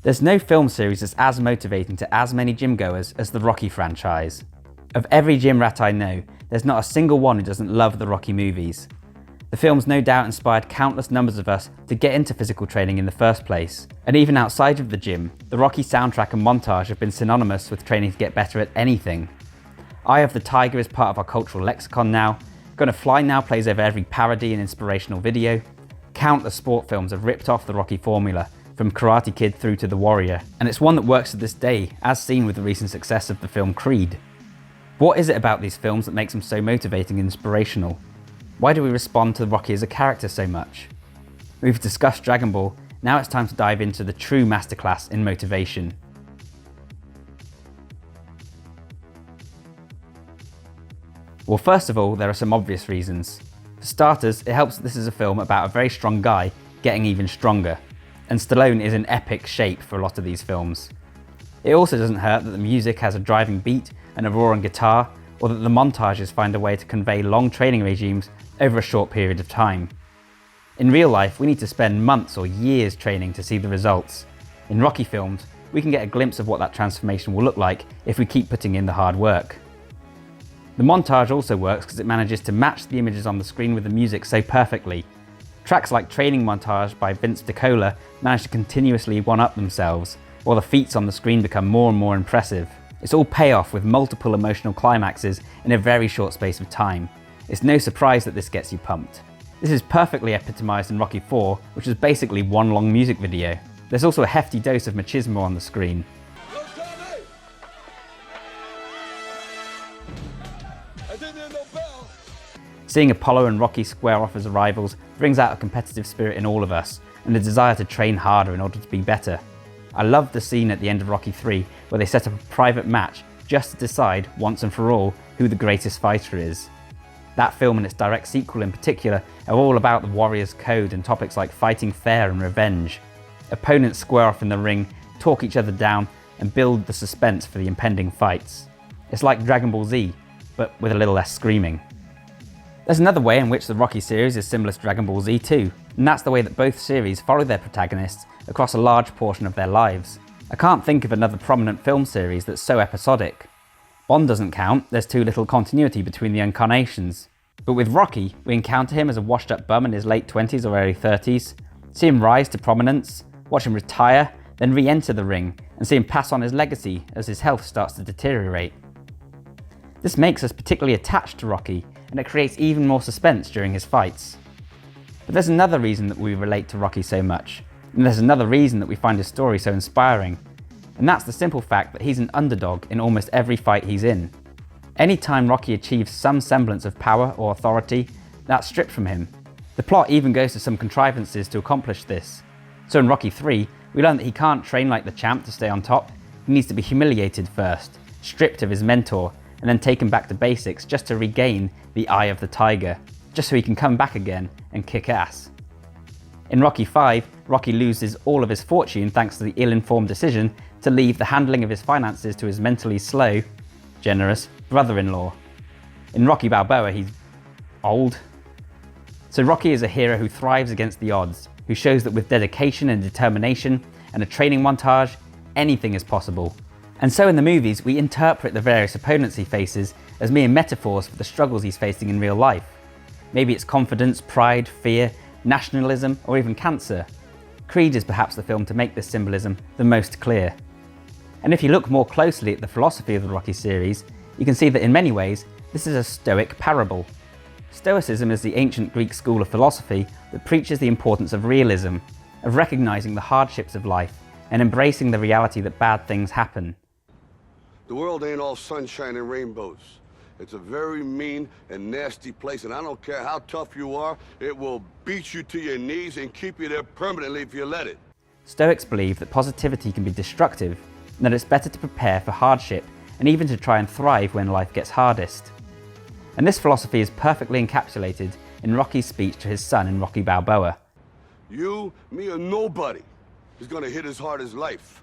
There's no film series that's as motivating to as many gym goers as the Rocky franchise. Of every gym rat I know, there's not a single one who doesn't love the Rocky movies. The films no doubt inspired countless numbers of us to get into physical training in the first place. And even outside of the gym, the Rocky soundtrack and montage have been synonymous with training to get better at anything. Eye of the Tiger is part of our cultural lexicon now. Gonna Fly Now plays over every parody and inspirational video. Countless sport films have ripped off the Rocky formula, from Karate Kid through to The Warrior, and it's one that works to this day, as seen with the recent success of the film Creed. What is it about these films that makes them so motivating and inspirational? Why do we respond to Rocky as a character so much? We've discussed Dragon Ball, now it's time to dive into the true masterclass in motivation. Well, first of all, there are some obvious reasons. For starters, it helps that this is a film about a very strong guy getting even stronger, and Stallone is in epic shape for a lot of these films. It also doesn't hurt that the music has a driving beat and a roaring guitar, or that the montages find a way to convey long training regimes over a short period of time. In real life, we need to spend months or years training to see the results. In Rocky films, we can get a glimpse of what that transformation will look like if we keep putting in the hard work. The montage also works because it manages to match the images on the screen with the music so perfectly. Tracks like Training Montage by Vince DiCola manage to continuously one-up themselves, while the feats on the screen become more and more impressive. It's all payoff with multiple emotional climaxes in a very short space of time. It's no surprise that this gets you pumped. This is perfectly epitomised in Rocky IV, which is basically one long music video. There's also a hefty dose of machismo on the screen. Seeing Apollo and Rocky square off as rivals brings out a competitive spirit in all of us, and a desire to train harder in order to be better. I love the scene at the end of Rocky III where they set up a private match just to decide, once and for all, who the greatest fighter is. That film and its direct sequel in particular are all about the warrior's code and topics like fighting fair and revenge. Opponents square off in the ring, talk each other down, and build the suspense for the impending fights. It's like Dragon Ball Z, but with a little less screaming. There's another way in which the Rocky series is similar to Dragon Ball Z too, and that's the way that both series follow their protagonists across a large portion of their lives. I can't think of another prominent film series that's so episodic. Bond doesn't count, there's too little continuity between the incarnations. But with Rocky, we encounter him as a washed up bum in his late 20s or early 30s, see him rise to prominence, watch him retire, then re-enter the ring, and see him pass on his legacy as his health starts to deteriorate. This makes us particularly attached to Rocky, and it creates even more suspense during his fights. But there's another reason that we relate to Rocky so much, and there's another reason that we find his story so inspiring, and that's the simple fact that he's an underdog in almost every fight he's in. Anytime Rocky achieves some semblance of power or authority, that's stripped from him. The plot even goes to some contrivances to accomplish this. So in Rocky III, we learn that he can't train like the champ to stay on top, he needs to be humiliated first, stripped of his mentor, and then taken back to basics just to regain the Eye of the Tiger, just so he can come back again and kick ass. In Rocky V, Rocky loses all of his fortune thanks to the ill-informed decision to leave the handling of his finances to his mentally slow, generous brother-in-law. In Rocky Balboa, he's old. So Rocky is a hero who thrives against the odds, who shows that with dedication and determination and a training montage, anything is possible. And so in the movies, we interpret the various opponents he faces as mere metaphors for the struggles he's facing in real life. Maybe it's confidence, pride, fear, nationalism, or even cancer. Creed is perhaps the film to make this symbolism the most clear. And if you look more closely at the philosophy of the Rocky series, you can see that in many ways, this is a stoic parable. Stoicism is the ancient Greek school of philosophy that preaches the importance of realism, of recognizing the hardships of life and embracing the reality that bad things happen. The world ain't all sunshine and rainbows. It's a very mean and nasty place, and I don't care how tough you are, it will beat you to your knees and keep you there permanently if you let it. Stoics believe that positivity can be destructive, and that it's better to prepare for hardship and even to try and thrive when life gets hardest. And this philosophy is perfectly encapsulated in Rocky's speech to his son in Rocky Balboa. You, me, or nobody is gonna hit as hard as life.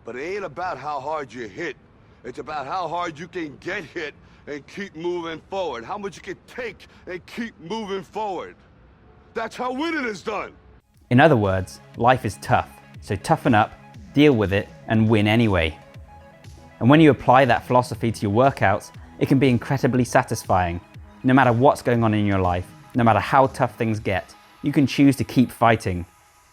But it ain't about how hard you hit. It's about how hard you can get hit and keep moving forward. How much you can take and keep moving forward. That's how winning is done. In other words, life is tough, so toughen up, deal with it, and win anyway. And when you apply that philosophy to your workouts, it can be incredibly satisfying. No matter what's going on in your life, no matter how tough things get, you can choose to keep fighting.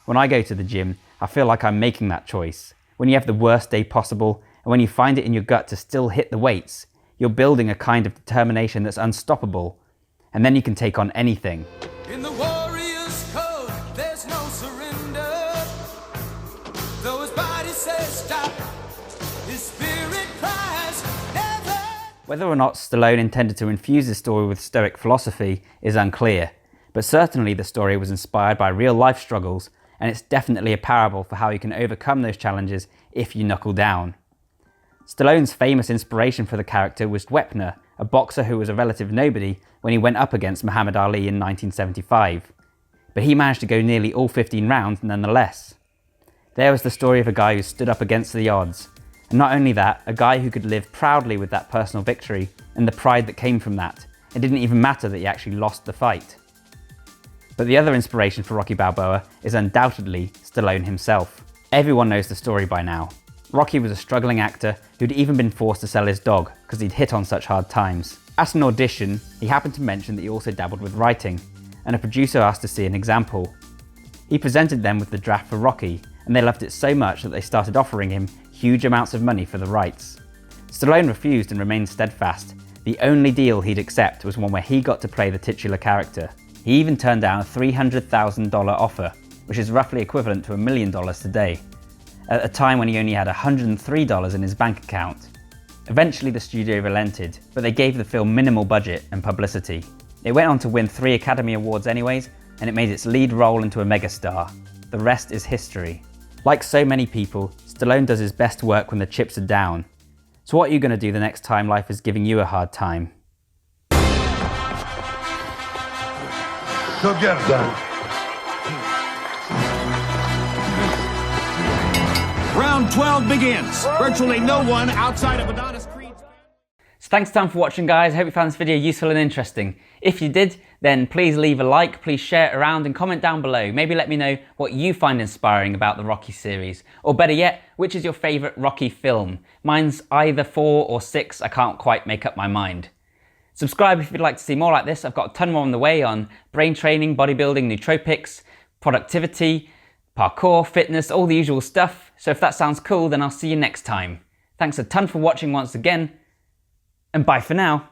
When I go to the gym, I feel like I'm making that choice. When you have the worst day possible, and when you find it in your gut to still hit the weights, you're building a kind of determination that's unstoppable. And then you can take on anything. In the warrior's code, there's no surrender. Though his body says stop, his spirit cries never. Whether or not Stallone intended to infuse his story with Stoic philosophy is unclear, but certainly the story was inspired by real life struggles, and it's definitely a parable for how you can overcome those challenges if you knuckle down. Stallone's famous inspiration for the character was Wepner, a boxer who was a relative nobody when he went up against Muhammad Ali in 1975. But he managed to go nearly all 15 rounds nonetheless. There was the story of a guy who stood up against the odds. And not only that, a guy who could live proudly with that personal victory and the pride that came from that. It didn't even matter that he actually lost the fight. But the other inspiration for Rocky Balboa is undoubtedly Stallone himself. Everyone knows the story by now. Rocky was a struggling actor who'd even been forced to sell his dog because he'd hit on such hard times. At an audition, he happened to mention that he also dabbled with writing, and a producer asked to see an example. He presented them with the draft for Rocky, and they loved it so much that they started offering him huge amounts of money for the rights. Stallone refused and remained steadfast. The only deal he'd accept was one where he got to play the titular character. He even turned down a $300,000 offer, which is roughly equivalent to $1 million today, at a time when he only had $103 in his bank account. Eventually the studio relented, but they gave the film minimal budget and publicity. It went on to win 3 Academy Awards anyways, and it made its lead role into a megastar. The rest is history. Like so many people, Stallone does his best work when the chips are down. So what are you going to do the next time life is giving you a hard time? Go get him. Round 12 begins. Virtually no one outside of Adonis Creed. So thanks a ton for watching, guys. I hope you found this video useful and interesting. If you did, then please leave a like, please share it around and comment down below. Maybe let me know what you find inspiring about the Rocky series. Or better yet, which is your favourite Rocky film? Mine's either 4 or 6, I can't quite make up my mind. Subscribe if you'd like to see more like this. I've got a ton more on the way on brain training, bodybuilding, nootropics, productivity, parkour, fitness, all the usual stuff. So if that sounds cool, then I'll see you next time. Thanks a ton for watching once again, and bye for now.